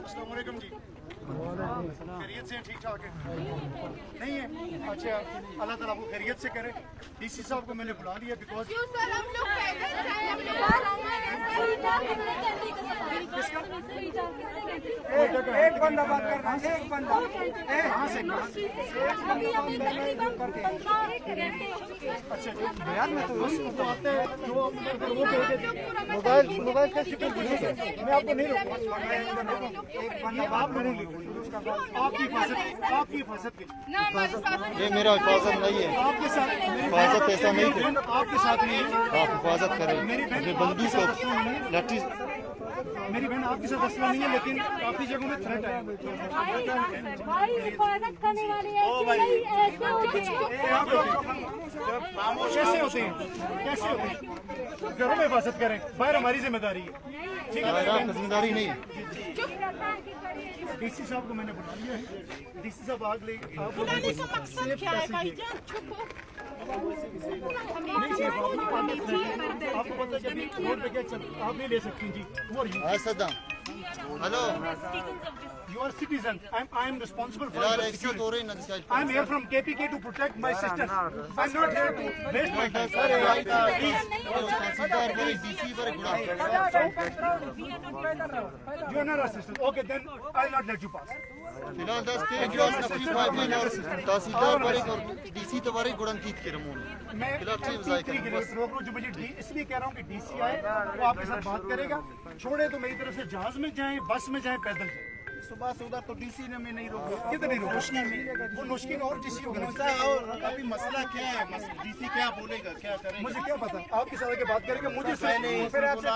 अस्सलाम वालेकुम जी, खैरियत से ठीक ठाक है? नहीं है? अच्छा, अल्लाह ताला आपको खैरियत से करे। डीसी साहब को मैंने बुला लिया बिकॉज एक बंदा बात करना, एक बंदा कहाँ से अच्छा जो बयान में तो आते हैं जो मोबाइल का शिक्र मैं आपको नहीं रोकूंगा। एक बंदा बात करेंगे आपकी हिफाजत की ये मेरा हिफाजत नहीं है, आपके साथ हिफाजत ऐसा नहीं है। आपके साथ नहीं है। आप हिफाजत करें अपनी बंदूक को लाठी। मेरी बहन आपके साथ असला नहीं है, लेकिन काफी जगहों में थ्रेट है। कैसे होते हैं घरों में हिफाजत करें, बाहर हमारी जिम्मेदारी है। ठीक है, आपकी जिम्मेदारी नहीं है। डीसी साहब को मैंने बुला लिया है। डीसी साहब आग ले बुलाने का मकसद क्या है भाईजान? चुप हो। नहीं सेफ आपको पता है कि रोड पे क्या चल आप नहीं ले सकती जी। हाँ Saddam, hello You are citizen. I am responsible for यार your एक security. तो रही ना इसका I am here from KPK to protect my sister. I am not here to waste my time. तहसीलदार पर डीसी पर गुड़ा You are not our sister. Okay, then I will not let you pass. फिलहाल 10 के glass नफरी pipeline और तहसीलदार पर और DC तो बारे गुड़न कीत के रमून मैं फिलहाल ठीक जाए के लिए रोक रहा हूँ जो मुझे इसलिए कह रहा हूँ कि डीसी आए वो आपके साथ बात करेगा। छोड़े तो मेरी तरफ से जहाज में जाएं, बस में जाएं, पैदल जाएं। सुबह से उधर तो डीसी ने में नहीं रोका। किधर नहीं रोक वो नुश्किन और डीसी होगा। और अभी मसला क्या है? डीसी क्या बोलेगा, क्या करेगा? मुझे क्या पता, आपके साथ आके बात करेगा। मुझे पहले फिर आपसे